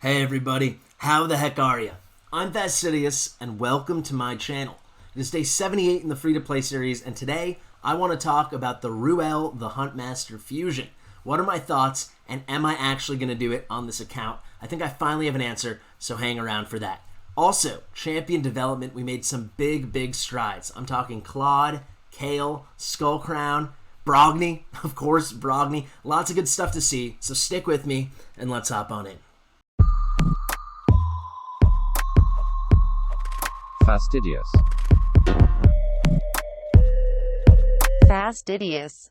Hey everybody, how the heck are you? I'm Fast The Fastidious, and welcome to my channel. It is day 78 in the free-to-play series, and today I want to talk about the Ruel the Huntmaster Fusion. What are my thoughts, and am I actually going to do it on this account? I think I finally have an answer, so hang around for that. Also, champion development, we made some big strides. I'm talking Claude, Kale, Skullcrown, Brogni, of course, Brogni. Lots of good stuff to see, so stick with me, and let's hop on in. Fastidious. Fastidious.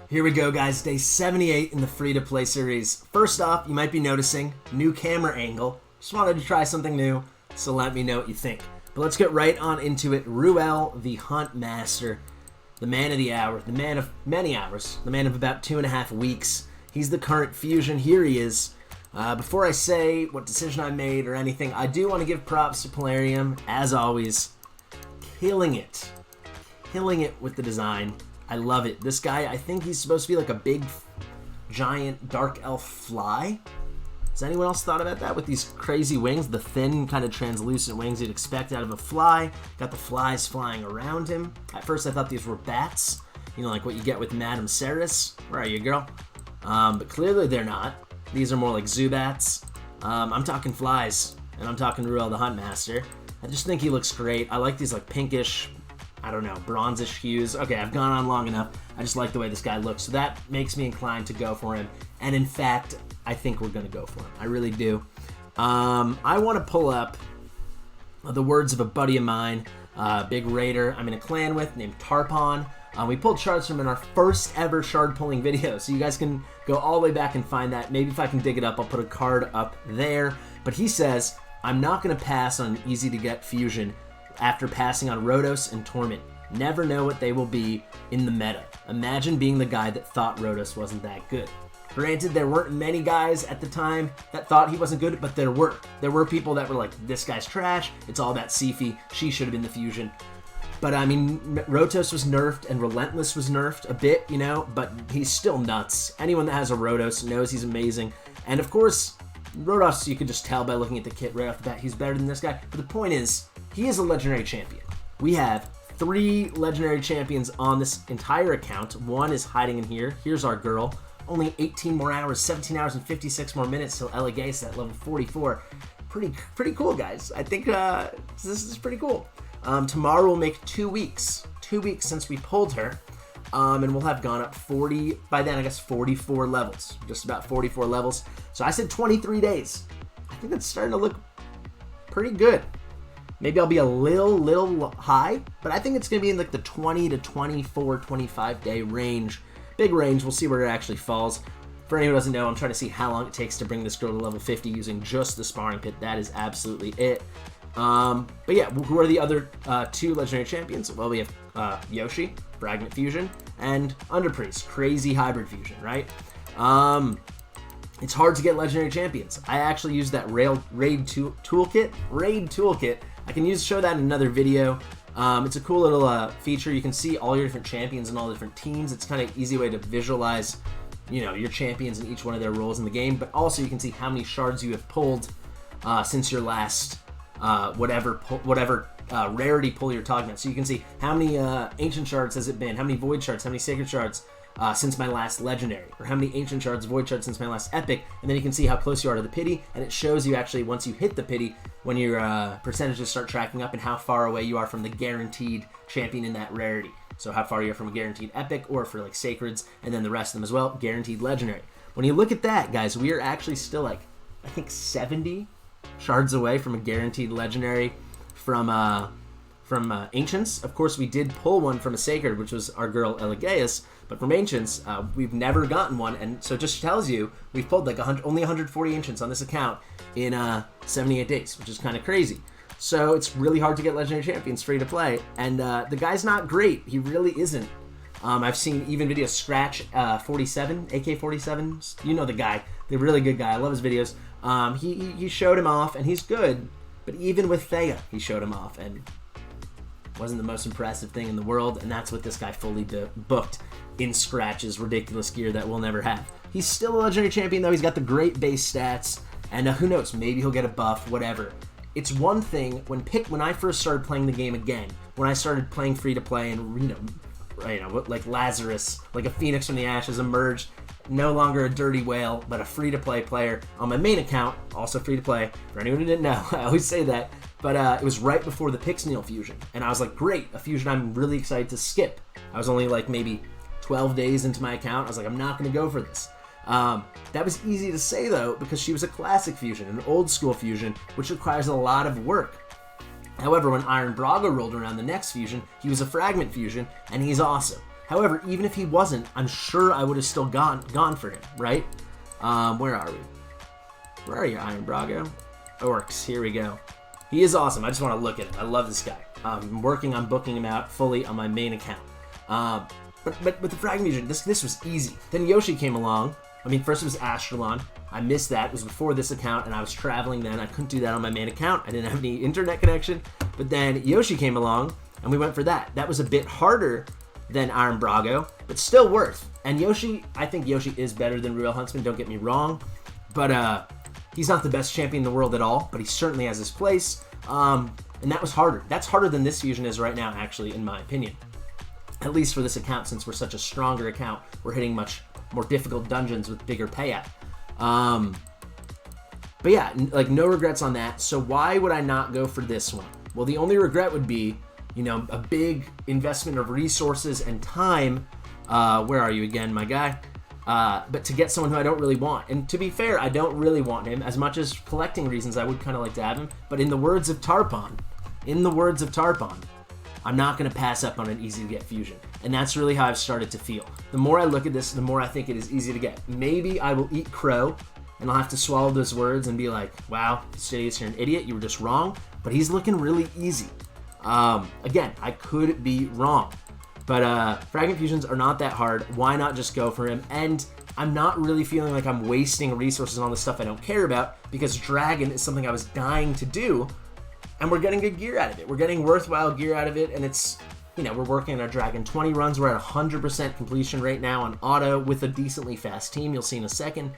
Here we go, guys. Day 78 in the free-to-play series. First off, you might be noticing new camera angle. Just wanted to try something new, so let me know what you think. But let's get right on into it. Ruel the Huntmaster, the man of the hour, the man of many hours, the man of about 2.5 weeks. He's the current fusion. Here he is. Before I say what decision I made or anything, I do want to give props to Polarium, as always. Killing it with the design. I love it. This guy, I think he's supposed to be like a big, giant, dark elf fly. Has anyone else thought about that with these crazy wings? The thin, kind of translucent wings you'd expect out of a fly. Got the flies flying around him. At first I thought these were bats. You know, like what you get with Madame Ceres. Where are you, girl? But clearly they're not. These are more like Zubats. I'm talking flies, and I'm talking Ruel the Huntmaster. I just think he looks great. I like these like pinkish, I don't know, bronzish hues. Okay, I've gone on long enough. I just like the way this guy looks, so that makes me inclined to go for him. And in fact, I think we're gonna go for him. I really do. I want to pull up the words of a buddy of mine, big raider I'm in a clan with, named Tarpon. We pulled shards from in our first ever shard pulling video, so you guys can go all the way back and find that. Maybe if I can dig it up, I'll put a card up there. But he says, I'm not going to pass on an easy to get fusion after passing on Rhodos and Torment. Never know what they will be in the meta. Imagine being the guy that thought Rhodos wasn't that good. Granted, there weren't many guys at the time that thought he wasn't good, but there were. There were people that were like, this guy's trash, it's all about Sifi, she should have been the fusion. But I mean, Rhodos was nerfed and Relentless was nerfed a bit, you know, but he's still nuts. Anyone that has a Rhodos knows he's amazing. And of course, Rhodos, you can just tell by looking at the kit right off the bat, he's better than this guy. But the point is, he is a legendary champion. We have 3 legendary champions on this entire account. One is hiding in here. Here's our girl. Only 18 more hours, 17 hours and 56 more minutes till Elegace at level 44. Pretty cool, guys. I think this is pretty cool. Tomorrow will make 2 weeks. 2 weeks since we pulled her. And we'll have gone up 40, by then I guess 44 levels. Just about 44 levels. So I said 23 days. I think that's starting to look pretty good. Maybe I'll be a little high, but I think it's going to be in like the 20 to 24, 25 day range. Big range. We'll see where it actually falls. For anyone who doesn't know, I'm trying to see how long it takes to bring this girl to level 50 using just the sparring pit. That is absolutely it. But yeah, who are the other 2 legendary champions? Well, we have Yoshi, Fragment Fusion, and Underpriest, crazy hybrid fusion, right? It's hard to get legendary champions. I actually use that raid toolkit. I can show that in another video. It's a cool little feature. You can see all your different champions and all the different teams. It's kind of an easy way to visualize, you know, your champions and each one of their roles in the game. But also you can see how many shards you have pulled since your last whatever rarity pull you're talking about. So you can see how many ancient shards has it been, how many void shards, how many sacred shards since my last legendary, or how many ancient shards, void shards since my last epic, and then you can see how close you are to the pity, and it shows you actually once you hit the pity when your percentages start tracking up and how far away you are from the guaranteed champion in that rarity. So how far you are from a guaranteed epic, or for like sacreds, and then the rest of them as well, guaranteed legendary. When you look at that, guys, we are actually still like, I think 70 shards away from a guaranteed legendary from Ancients. Of course, we did pull one from a Sacred, which was our girl Elegaeus, but from Ancients, we've never gotten one, and so it just tells you we've pulled like only 140 Ancients on this account in 78 days, which is kind of crazy. So it's really hard to get legendary champions free to play, and the guy's not great. He really isn't. I've seen even videos, Scratch 47, AK-47, you know the guy, the really good guy. I love his videos. He showed him off, and he's good, but even with Thea, he showed him off, and wasn't the most impressive thing in the world, and that's what this guy fully booked in Scratch's ridiculous gear that we'll never have. He's still a legendary champion, though. He's got the great base stats. And who knows, maybe he'll get a buff, whatever. It's one thing when I first started playing the game again, when I started playing free to play, and like Lazarus, like a phoenix from the ashes, emerged, no longer a dirty whale, but a free to play player on my main account, also free to play. For anyone who didn't know, I always say that. But it was right before the Pixneal fusion, and I was like, great, a fusion I'm really excited to skip. I was only like maybe 12 days into my account. I was like, I'm not going to go for this. That was easy to say though, because she was a classic fusion, an old school fusion, which requires a lot of work. However, when Iron Braga rolled around the next fusion, he was a fragment fusion, and he's awesome. However, even if he wasn't, I'm sure I would have still gone for him, right? Where are we? Where are you, Iron Braga? Orcs, here we go. He is awesome. I just want to look at him. I love this guy. I'm working on booking him out fully on my main account. But the fragment fusion, this was easy. Then Yoshi came along. I mean, first it was Astralon. I missed that. It was before this account, and I was traveling then. I couldn't do that on my main account. I didn't have any internet connection. But then Yoshi came along, and we went for that. That was a bit harder than Iron Brago, but still worth. And Yoshi, I think Yoshi is better than Ruel Huntsman, don't get me wrong. But he's not the best champion in the world at all, but he certainly has his place. And that was harder. That's harder than this fusion is right now, actually, in my opinion. At least for this account, since we're such a stronger account, we're hitting much more difficult dungeons with bigger payout. But yeah, like no regrets on that. So why would I not go for this one? Well, the only regret would be, a big investment of resources and time. Where are you again, my guy? But to get someone who I don't really want. And to be fair, I don't really want him. As much as collecting reasons, I would kind of like to have him. But in the words of Tarpon, I'm not going to pass up on an easy-to-get fusion. And that's really how I've started to feel. The more I look at this, the more I think it is easy to get. Maybe I will eat crow, and I'll have to swallow those words and be like, wow, Fastidious, you're an idiot, you were just wrong. But he's looking really easy. Again, I could be wrong. But fragment fusions are not that hard. Why not just go for him? And I'm not really feeling like I'm wasting resources on all this stuff I don't care about, because Dragon is something I was dying to do, and we're getting good gear out of it. We're getting worthwhile gear out of it, and it's, we're working on our Dragon 20 runs. We're at 100% completion rate now on auto with a decently fast team. You'll see in a second.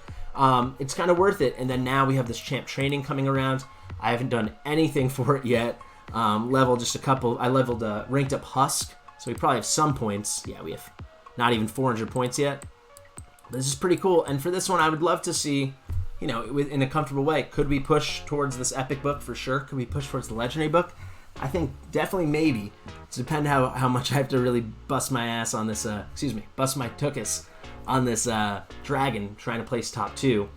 It's kind of worth it. And then now we have this champ training coming around. I haven't done anything for it yet. Leveled just a couple. I leveled ranked up Husk, so we probably have some points. Yeah, we have not even 400 points yet. This is pretty cool. And for this one, I would love to see, in a comfortable way. Could we push towards this epic book for sure? Could we push towards the legendary book? I think definitely maybe. It's depend how much I have to really bust my ass on this, bust my tuchus on this dragon trying to place top 2.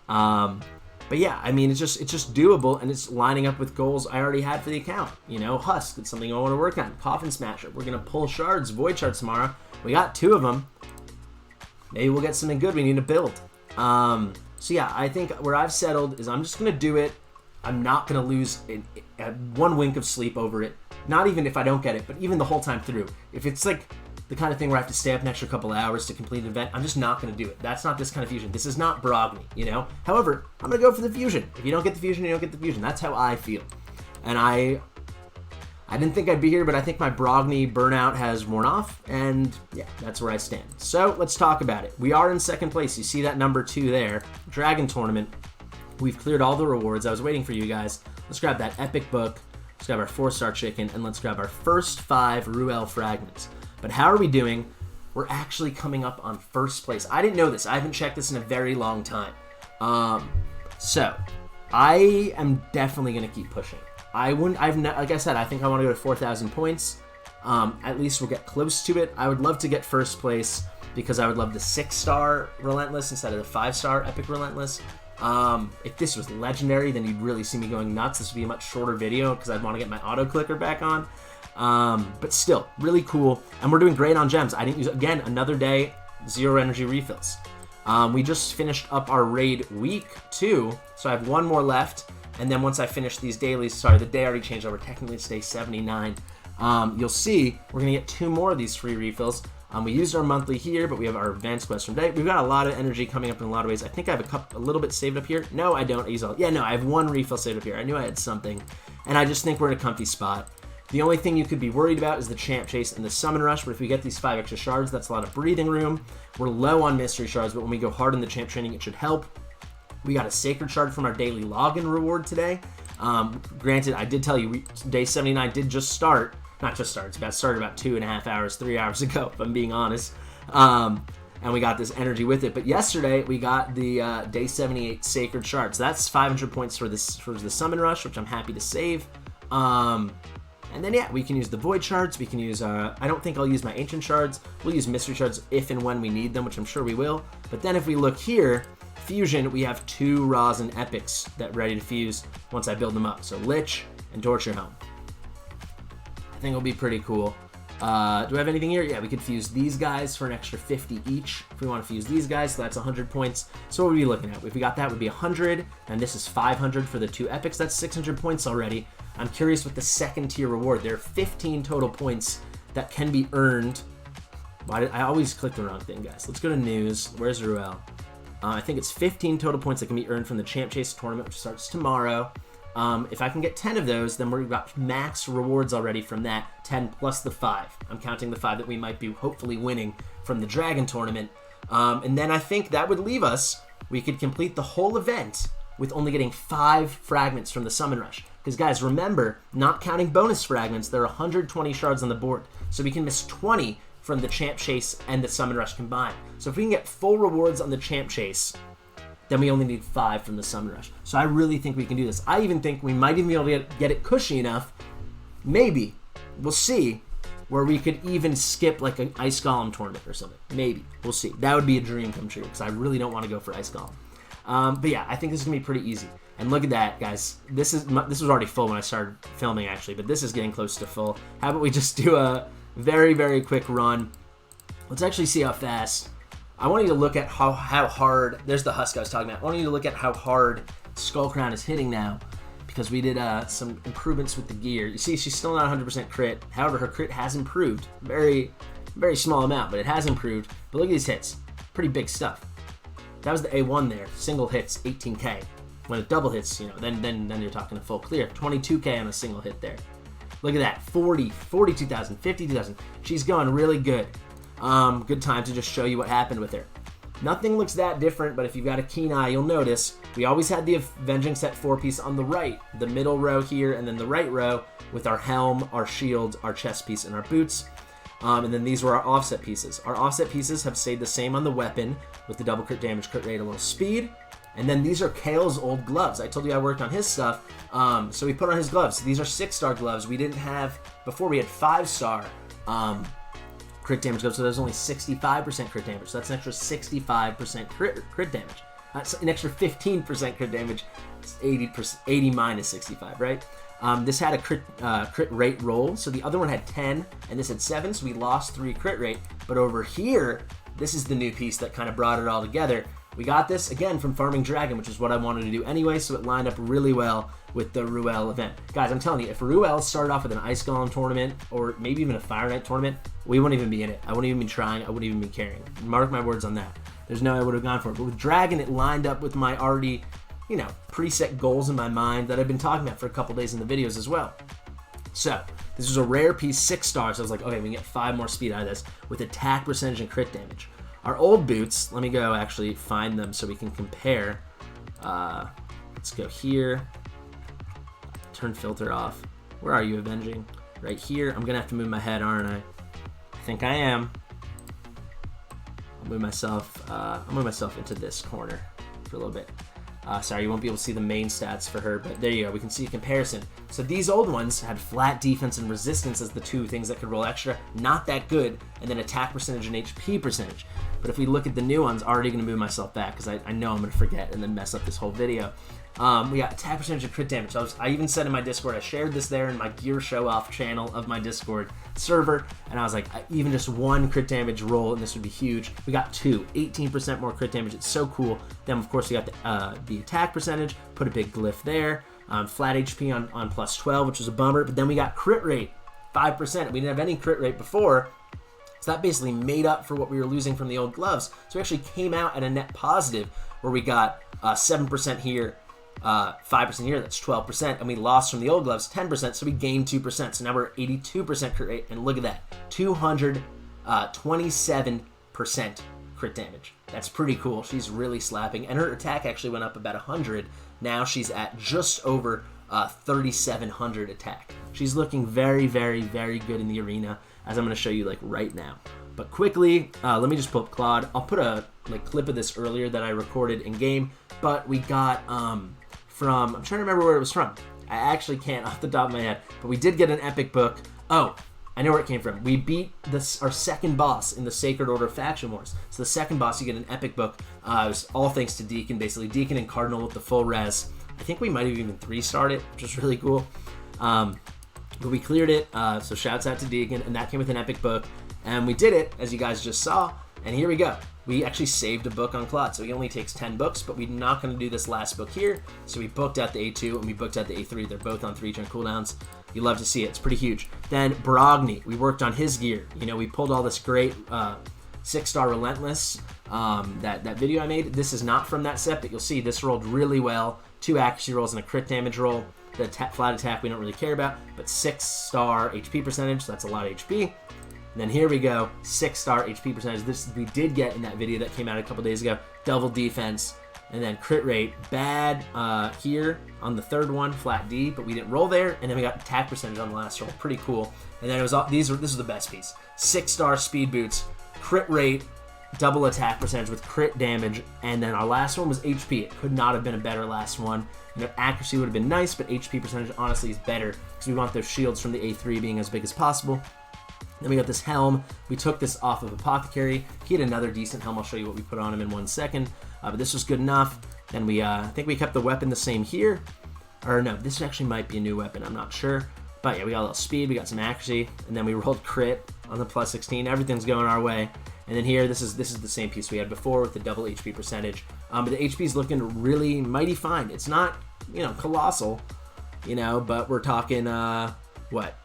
But yeah, I mean, it's just doable, and it's lining up with goals I already had for the account. Husk, it's something I want to work on. Coffin Smasher, we're going to pull shards, void shards tomorrow. We got 2 of them. Maybe we'll get something good we need to build. So yeah, I think where I've settled is I'm just going to do it. I'm not going to lose one wink of sleep over it. Not even if I don't get it, but even the whole time through. If it's like the kind of thing where I have to stay up an extra couple of hours to complete an event, I'm just not going to do it. That's not this kind of fusion. This is not Brogni, However, I'm going to go for the fusion. If you don't get the fusion, you don't get the fusion. That's how I feel. And I didn't think I'd be here, but I think my Brogni burnout has worn off, and yeah, that's where I stand. So let's talk about it. We are in second place. You see that number 2 there. Dragon Tournament. We've cleared all the rewards. I was waiting for you guys. Let's grab that epic book. Let's grab our 4-star chicken, and let's grab our first 5 Ruel fragments. But how are we doing? We're actually coming up on first place. I didn't know this. I haven't checked this in a very long time. So I am definitely going to keep pushing. Like I said, I think I want to go to 4,000 points. At least we'll get close to it. I would love to get first place because I would love the 6-star Relentless instead of the 5-star Epic Relentless. If this was legendary, then you'd really see me going nuts. This would be a much shorter video because I'd want to get my auto clicker back on. But still, really cool. And we're doing great on gems. I didn't use, again, another day, 0 energy refills. We just finished up our raid week 2, so I have 1 more left. And then once I finish these dailies, sorry, the day already changed over. Technically, it's day 79. You'll see we're going to get 2 more of these free refills. We used our monthly here, but we have our advanced quest from day. We've got a lot of energy coming up in a lot of ways. I think I have a little bit saved up here. No, I don't. I use all. Yeah, no, I have 1 refill saved up here. I knew I had something. And I just think we're in a comfy spot. The only thing you could be worried about is the champ chase and the summon rush, but if we get these 5 extra shards, that's a lot of breathing room. We're low on mystery shards, but when we go hard in the champ training, it should help. We got a Sacred Shard from our daily login reward today. Granted, I did tell you, day 79 did just start. Not just start, it started about 2.5 hours, 3 hours ago, if I'm being honest. And we got this energy with it. But yesterday, we got the day 78 Sacred Shard. So that's 500 points for the Summon Rush, which I'm happy to save. And then, yeah, we can use the Void Shards. We can use, I don't think I'll use my Ancient Shards. We'll use Mystery Shards if and when we need them, which I'm sure we will. But then if we look here, Fusion, we have 2 Rosin Epics that ready to fuse once I build them up. So Lich and Torture Helm. I think it'll be pretty cool. Do I have anything here? Yeah, we could fuse these guys for an extra 50 each if we want to fuse these guys. So that's 100 points. So what would we be looking at? If we got that, would be 100, and this is 500 for the 2 epics. That's 600 points already. I'm curious with the second tier reward. There are 15 total points that can be earned. I always click the wrong thing, guys. Let's go to news. Where's Ruel? I think it's 15 total points that can be earned from the Champ Chase tournament, which starts tomorrow. If I can get 10 of those, then we've got max rewards already from that, 10 plus the 5. I'm counting the 5 that we might be hopefully winning from the Dragon tournament. And then I think that would leave us, we could complete the whole event with only getting 5 fragments from the Summon Rush. Because guys, remember, not counting bonus fragments, there are 120 shards on the board. So we can miss 20 from the Champ Chase and the Summon Rush combined. So if we can get full rewards on the Champ Chase, then we only need 5 from the Summon Rush. So I really think we can do this. I even think we might even be able to get it cushy enough, maybe, we'll see, where we could even skip like an Ice Golem tournament or something. Maybe. We'll see. That would be a dream come true because I really don't want to go for Ice Golem. But yeah, I think this is going to be pretty easy. And look at that, guys. This was already full when I started filming, actually, but this is getting close to full. How about we just do a very, very quick run? Let's actually see how fast. I want you to look at how hard, there's the husk I was talking about. I want you to look at how hard Skullcrown is hitting now because we did some improvements with the gear. You see, she's still not 100% crit. However, her crit has improved. Very, very small amount, but it has improved. But look at these hits. Pretty big stuff. That was the A1 there. Single hits, 18k. When it double hits, you know, then you're talking a full clear. 22k on a single hit there. Look at that. 40, 42,000, 52,000. She's going really good. Good time to just show you what happened with her. Nothing looks that different, but if you've got a keen eye, you'll notice we always had the Avenging Set 4-piece on the right, the middle row here, and then the right row with our helm, our shield, our chest piece, and our boots. And then these were our offset pieces. Our offset pieces have stayed the same on the weapon with the double crit damage, crit rate, a little speed. And then these are Kale's old gloves. I told you I worked on his stuff, so we put on his gloves. These are 6-star gloves. We didn't have, before we had 5-star crit damage gloves, so there's only 65% crit damage. So that's an extra 65% crit damage. That's an extra 15% crit damage. It's 80 minus 65, right? This had a crit rate roll, so the other one had 10, and this had 7, so we lost 3 crit rate. But over here, this is the new piece that kind of brought it all together. We got this, again, from Farming Dragon, which is what I wanted to do anyway, so it lined up really well with the Ruel event. Guys, I'm telling you, if Ruel started off with an Ice Golem tournament, or maybe even a Fire Knight tournament, we wouldn't even be in it. I wouldn't even be trying. I wouldn't even be caring. Mark my words on that. There's no way I would have gone for it. But with Dragon, it lined up with my already, you know, preset goals in my mind that I've been talking about for a couple days in the videos as well. So, this was a rare piece, 6 stars. So I was like, okay, we can get 5 more speed out of this with attack percentage and crit damage. Our old boots, let me go actually find them so we can compare. Let's go here. Turn filter off. Where are you, Avenging? Right here. I'm going to have to move my head, aren't I? I think I am. I'll move myself into this corner for a little bit. Sorry, you won't be able to see the main stats for her, but there you go. We can see a comparison. So these old ones had flat defense and resistance as the 2 things that could roll extra. Not that good. And then attack percentage and HP percentage. But if we look at the new ones, already going to move myself back because I know I'm going to forget and then mess up this whole video. We got attack percentage and crit damage. I even said in my Discord, I shared this there in my Gear Show Off channel of my Discord server, and I was like, even just 1 crit damage roll, and this would be huge. We got 2, 18% more crit damage. It's so cool. Then, of course, we got the attack percentage, put a big glyph there. Flat HP on plus 12, which was a bummer, but then we got crit rate, 5%. We didn't have any crit rate before. So that basically made up for what we were losing from the old gloves. So we actually came out at a net positive where we got 7% here, 5% here, that's 12%, and we lost from the old gloves 10%, so we gained 2%. So now we're 82% crit rate, and look at that, 227% crit damage. That's pretty cool. She's really slapping. And her attack actually went up about 100. Now she's at just over 3,700 attack. She's looking very, very, very good in the arena, as I'm going to show you like right now. But quickly, let me just pull up Claude. I'll put a clip of this earlier that I recorded in game, but we got from, I'm trying to remember where it was from. I actually can't off the top of my head, but we did get an epic book. Oh, I know where it came from. We beat our second boss in the Sacred Order Faction Wars. So the second boss, you get an epic book. It was all thanks to Deacon, basically. Deacon and Cardinal with the full res. I think we might have even 3-starred it, which was really cool. But we cleared it, so shouts out to Deacon, and that came with an epic book. And we did it, as you guys just saw, and here we go. We actually saved a book on Claude, so he only takes 10 books, but we're not going to do this last book here. So we booked out the A2 and we booked out the A3. They're both on 3-turn cooldowns. You love to see it. It's pretty huge. Then Brogni, we worked on his gear. You know, we pulled all this great 6-star Relentless, that video I made. This is not from that set, but you'll see this rolled really well. 2 accuracy rolls and a crit damage roll. The flat attack we don't really care about, but 6-star HP percentage, so that's a lot of HP. And then here we go, 6-star HP percentage. This we did get in that video that came out a couple days ago. Double defense, and then crit rate bad here on the third one, flat D, but we didn't roll there. And then we got attack percentage on the last roll, pretty cool. And then it was all, this was the best piece. 6-star speed boots, crit rate, double attack percentage with crit damage, and then our last one was HP. It could not have been a better last one. You know, accuracy would have been nice, but HP percentage honestly is better because we want those shields from the A3 being as big as possible. Then we got this helm. We took this off of Apothecary. He had another decent helm. I'll show you what we put on him in 1 second. But this was good enough. Then we, I think we kept the weapon the same here. Or no, this actually might be a new weapon. I'm not sure. But yeah, we got a little speed. We got some accuracy. And then we rolled crit on the plus 16. Everything's going our way. And then here, this is the same piece we had before with the double HP percentage. But the HP is looking really mighty fine. It's not, you know, colossal, you know, but we're talking, what?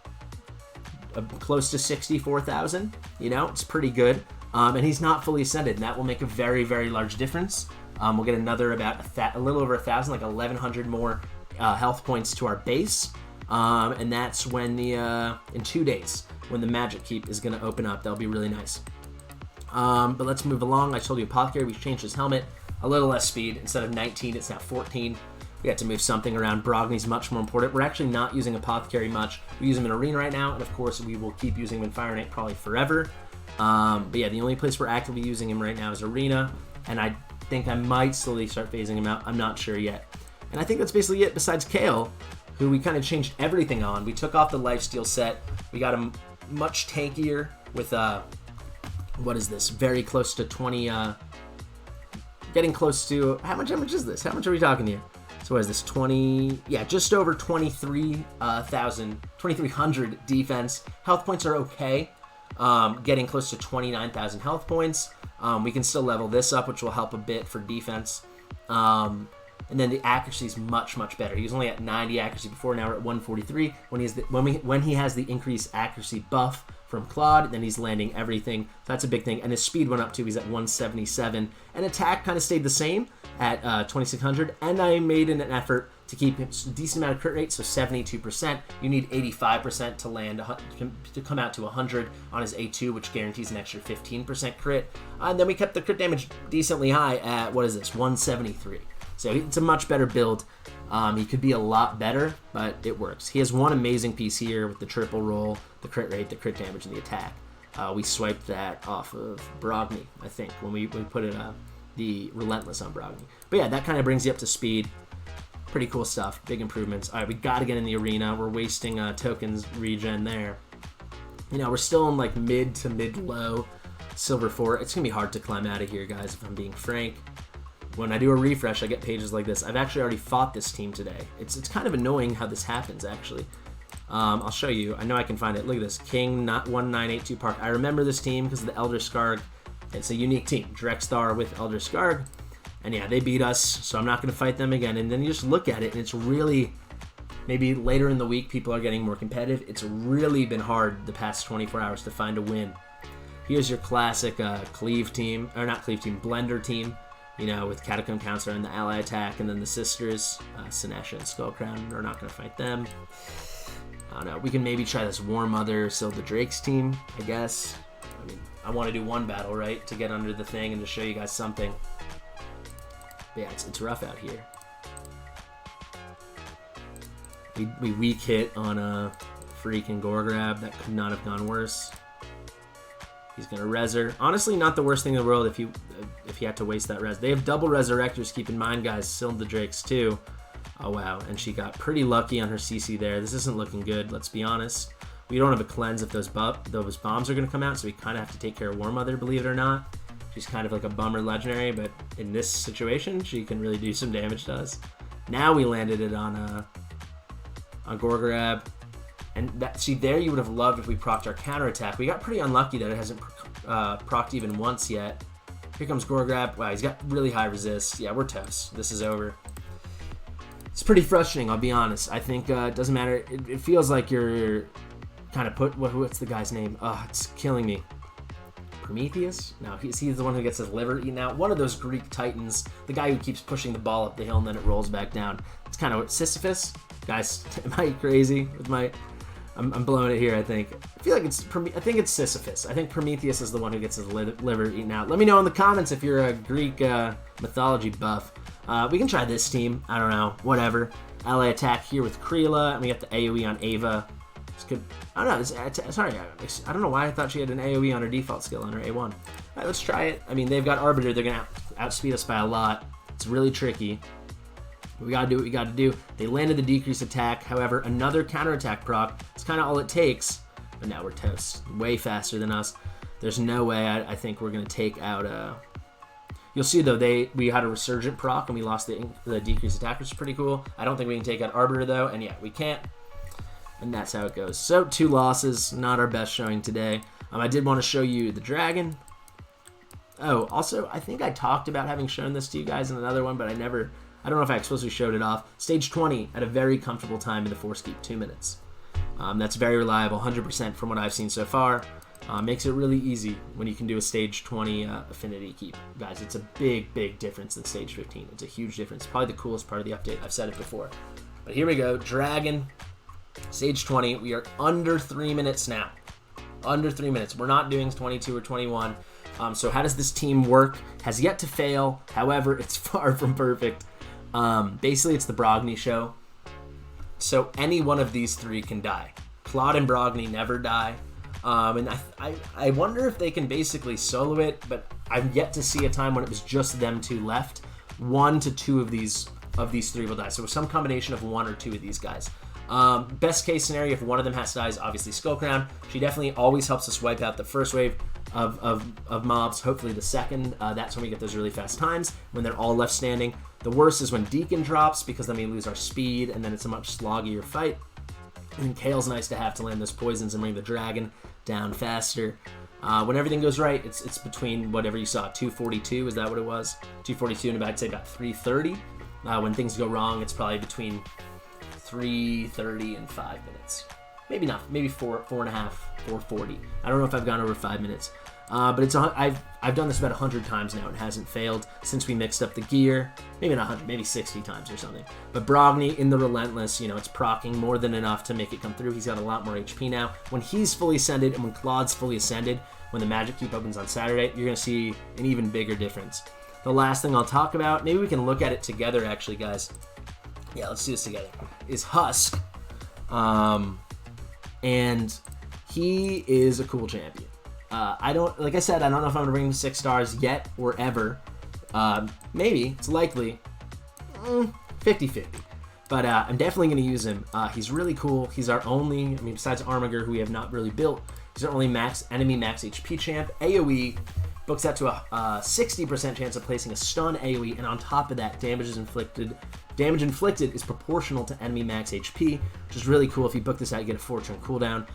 Close to 64,000, you know, it's pretty good. And he's not fully ascended, and that will make a very, very large difference. We'll get another about a little over 1,000, like 1,100 more health points to our base. And that's when the in 2 days, when the Magic Keep is going to open up. That'll be really nice. But let's move along. I told you Apothecary, we changed his helmet. A little less speed. Instead of 19, it's now 14. We had to move something around. Brogni's much more important. We're actually not using Apothecary much. We use him in Arena right now, and of course we will keep using him in Fire Knight probably forever. But yeah, the only place we're actively using him right now is Arena, and I think I might slowly start phasing him out. I'm not sure yet. And I think that's basically it besides Kale, who we kind of changed everything on. We took off the Lifesteal set. We got him much tankier with, what is this? Very close to 20, getting close to, how much is this? How much are we talking here? So what is this, 20, yeah, just over 2,300 defense. Health points are okay. Getting close to 29,000 health points. We can still level this up, which will help a bit for defense. And then the accuracy is much, much better. He was only at 90 accuracy before, now we're at 143. When he has the increased accuracy buff from Claude, then he's landing everything. So that's a big thing. And his speed went up too. He's at 177. And attack kind of stayed the same at 2,600. And I made an effort to keep a decent amount of crit rate, so 72%. You need 85% to land, to come out to 100 on his A2, which guarantees an extra 15% crit. And then we kept the crit damage decently high at, what is this, 173. So it's a much better build. He could be a lot better, but it works. He has one amazing piece here with the triple roll, the crit rate, the crit damage, and the attack. We swiped that off of Brogni, I think, when we put it the Relentless on Brogni. But yeah, that kind of brings you up to speed. Pretty cool stuff. Big improvements. All right, we got to get in the arena. We're wasting tokens regen there. You know, we're still in like mid to mid-low Silver 4. It's going to be hard to climb out of here, guys, if I'm being frank. When I do a refresh, I get pages like this. I've actually already fought this team today. It's kind of annoying how this happens, actually. I'll show you. I know I can find it. Look at this. King, not 1982 Park. I remember this team because of the Elder Skarg. It's a unique team. Drexthar with Elder Skarg. And yeah, they beat us, so I'm not going to fight them again. And then you just look at it, and it's really, maybe later in the week, people are getting more competitive. It's really been hard the past 24 hours to find a win. Here's your classic Cleave team, or not Cleave team, Blender team. You know, with Catacomb Counselor and the ally attack, and then the sisters, Sinesha and Skullcrown. We're not going to fight them. I don't know. We can maybe try this War Mother, Silda Drake's team, I guess. I mean, I want to do one battle, right? To get under the thing and to show you guys something. But yeah, it's rough out here. We weak hit on a freaking gore grab. That could not have gone worse. He's gonna reser. Honestly, not the worst thing in the world if he had to waste that res. They have double resurrectors. Keep in mind, guys. Cylinder Drakes too. Oh wow, and she got pretty lucky on her CC there. This isn't looking good. Let's be honest. We don't have a cleanse if those bombs are gonna come out, so we kind of have to take care of War Mother. Believe it or not, she's kind of like a bummer legendary, but in this situation, she can really do some damage to us. Now we landed it on Gore Grab. And that, see, there you would have loved if we procced our counterattack. We got pretty unlucky that it hasn't procced even once yet. Here comes Gore Grab. Wow, he's got really high resist. Yeah, we're toast. This is over. It's pretty frustrating, I'll be honest. I think it doesn't matter. It feels like you're kind of what's the guy's name? It's killing me. Prometheus? No, he's the one who gets his liver eaten out. One of those Greek titans. The guy who keeps pushing the ball up the hill and then it rolls back down. It's kind of what Sisyphus? Guys, am I crazy with my... I'm blowing it here, I think. I feel like I think it's Sisyphus. I think Prometheus is the one who gets his liver eaten out. Let me know in the comments if you're a Greek mythology buff. We can try this team. I don't know. Whatever. Ally attack here with Kreela, and we got the AoE on Ava. It's good. I don't know. Sorry, I don't know why I thought she had an AoE on her default skill on her A1. All right, let's try it. I mean, they've got Arbiter. They're going to outspeed us by a lot. It's really tricky. We gotta do what we gotta do. They landed the decrease attack. However, another counterattack proc. It's kind of all it takes. But now we're toast. Way faster than us. There's no way I think we're gonna take out. You'll see though we had a resurgent proc and we lost the decrease attack, which is pretty cool. I don't think we can take out Arbiter though, and yeah, we can't. And that's how it goes. So 2 losses. Not our best showing today. I did want to show you the dragon. Oh, also I think I talked about having shown this to you guys in another one, but I don't know if I explicitly showed it off. Stage 20 at a very comfortable time in the Force Keep, 2 minutes. That's very reliable, 100% from what I've seen so far. Makes it really easy when you can do a Stage 20 Affinity Keep. Guys, it's a big, big difference than Stage 15. It's a huge difference. Probably the coolest part of the update. I've said it before. But here we go. Dragon, Stage 20. We are under 3 minutes now. Under 3 minutes. We're not doing 22 or 21. So how does this team work? Has yet to fail. However, it's far from perfect. Basically, it's the Brogni show. So any one of these 3 can die. Claude and Brogni never die. And I wonder if they can basically solo it, but I've yet to see a time when it was just them 2 left. 1 to 2 of these 3 will die. So some combination of 1 or 2 of these guys. Best case scenario, if one of them has to die, is obviously Skullcrown. She definitely always helps us wipe out the first wave of mobs. Hopefully the second. That's when we get those really fast times, when they're all left standing. The worst is when Deacon drops, because then we lose our speed, and then it's a much sloggier fight. And Kale's nice to have to land those poisons and bring the dragon down faster. When everything goes right, it's between whatever you saw, 242, is that what it was? 242 and I'd say about 330. When things go wrong, it's probably between 3:30 and 5 minutes. Maybe not. Maybe 4.5, 4:40. I don't know if I've gone over 5 minutes. But it's I've done this about 100 times now. It hasn't failed since we mixed up the gear. Maybe not 100, maybe 60 times or something. But Brogni in the Relentless, it's procking more than enough to make it come through. He's got a lot more HP now. When he's fully ascended and when Claude's fully ascended, when the Magic Keep opens on Saturday, you're going to see an even bigger difference. The last thing I'll talk about, maybe we can look at it together actually, guys. Yeah, let's do this together, is Husk. And he is a cool champion. Like I said, I don't know if I'm going to bring him 6 stars yet or ever. Maybe, it's likely, 50-50. But I'm definitely going to use him. He's really cool. He's our only, besides Armiger, who we have not really built, he's our only enemy max HP champ. AoE books that to a 60% chance of placing a stun AoE, and on top of that, damage inflicted is proportional to enemy max HP, which is really cool. If you book this out, you get a fortune cooldown.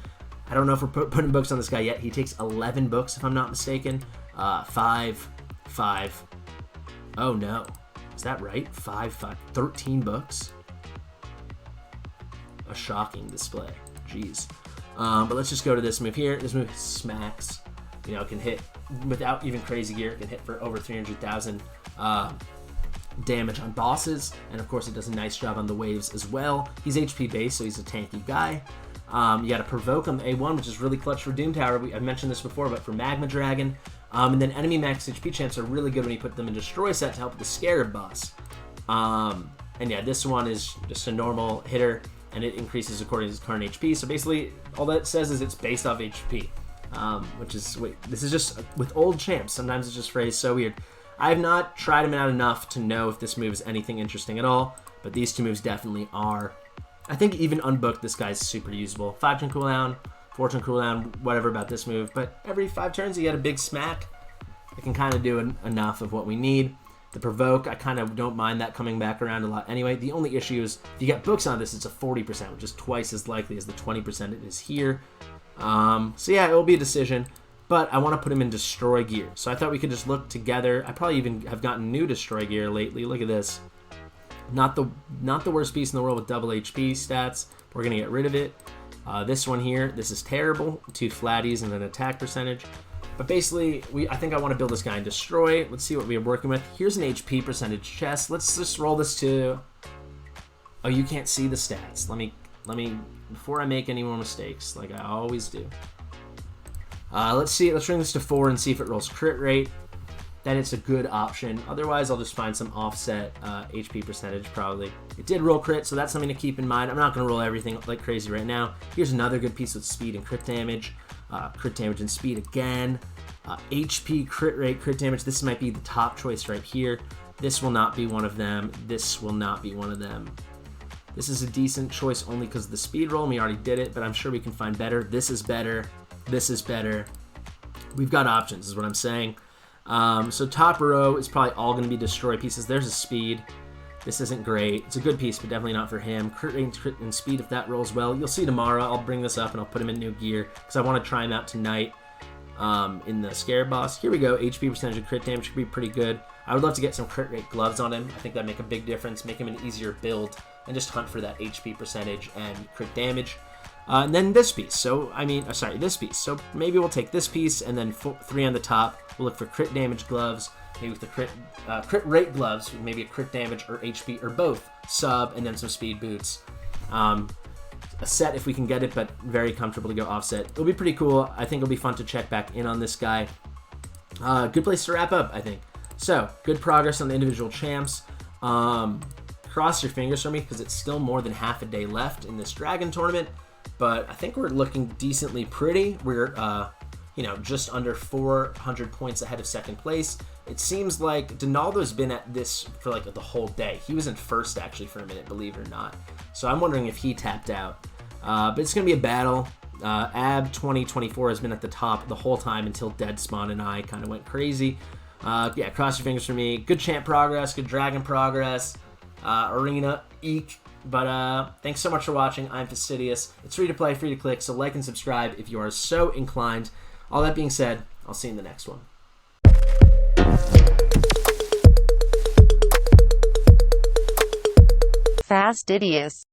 I don't know if we're putting books on this guy yet. He takes 11 books, if I'm not mistaken. 5. Oh no, is that right? 13 books. A shocking display. Jeez. But let's just go to this move here. This move smacks. Can hit without even crazy gear. Can hit for over 300,000 damage on bosses, and of course it does a nice job on the waves as well. He's HP based, so he's a tanky guy. You got to provoke on the A1, which is really clutch for Doom Tower. I've mentioned this before, but for Magma Dragon. And then enemy max HP champs are really good when you put them in Destroy set to help with the Scarab boss. And yeah, this one is just a normal hitter, and it increases according to his current HP. So basically, all that says is it's based off HP, which is, this is just, with old champs, sometimes it's just phrased so weird. I have not tried him out enough to know if this move is anything interesting at all, but these two moves definitely are. I think even unbooked, this guy's super usable. 5-turn cooldown, 4-turn cooldown, whatever about this move, but every 5 turns you get a big smack. It can kind of do enough of what we need. The provoke, I kind of don't mind that coming back around a lot anyway. The only issue is if you get books on this, it's a 40%, which is twice as likely as the 20% it is here. So yeah, it will be a decision, but I want to put him in Destroy gear. So I thought we could just look together. I probably even have gotten new Destroy gear lately. Look at this. Not the worst piece in the world with double HP stats. We're going to get rid of it. This one here, this is terrible. 2 flatties and an attack percentage. But basically, I think I want to build this guy in Destroy. Let's see what we are working with. Here's an HP percentage chest. Let's just roll this to... Oh, you can't see the stats. Let me before I make any more mistakes, like I always do. Let's bring this to 4 and see if it rolls crit rate. Then it's a good option. Otherwise, I'll just find some offset HP percentage probably. It did roll crit, so that's something to keep in mind. I'm not going to roll everything like crazy right now. Here's another good piece with speed and crit damage. Crit damage and speed again. HP, crit rate, crit damage. This might be the top choice right here. This will not be one of them. This will not be one of them. This is a decent choice only because of the speed roll, and we already did it, but I'm sure we can find better. This is better. This is better. We've got options, is what I'm saying. So top row is probably all going to be Destroy pieces. There's a speed. This isn't great. It's a good piece, but definitely not for him. Crit rate, crit, and speed, if that rolls well. You'll see tomorrow. I'll bring this up and I'll put him in new gear because I want to try him out tonight in the Scarab boss. Here we go. HP percentage and crit damage could be pretty good. I would love to get some crit rate gloves on him. I think that'd make a big difference, make him an easier build, and just hunt for that HP percentage and crit damage. And then this piece. This piece. So maybe we'll take this piece and then 3 on the top. We'll look for crit damage gloves. Maybe with the crit rate gloves, maybe a crit damage or HP or both. Sub and then some speed boots. A set if we can get it, but very comfortable to go offset. It'll be pretty cool. I think it'll be fun to check back in on this guy. Good place to wrap up, I think. So, good progress on the individual champs. Cross your fingers for me because it's still more than half a day left in this Dragon tournament. But I think we're looking decently pretty. We're, just under 400 points ahead of second place. It seems like Donaldo's been at this for like the whole day. He was in first actually for a minute, believe it or not. So I'm wondering if he tapped out. But it's going to be a battle. Ab 2024 has been at the top the whole time until Dead Spawn and I kind of went crazy. Yeah, cross your fingers for me. Good champ progress, good dragon progress. Arena, eek. But thanks so much for watching. I'm Fastidious. It's free to play, free to click, so like and subscribe if you are so inclined. All that being said, I'll see you in the next one. Fastidious.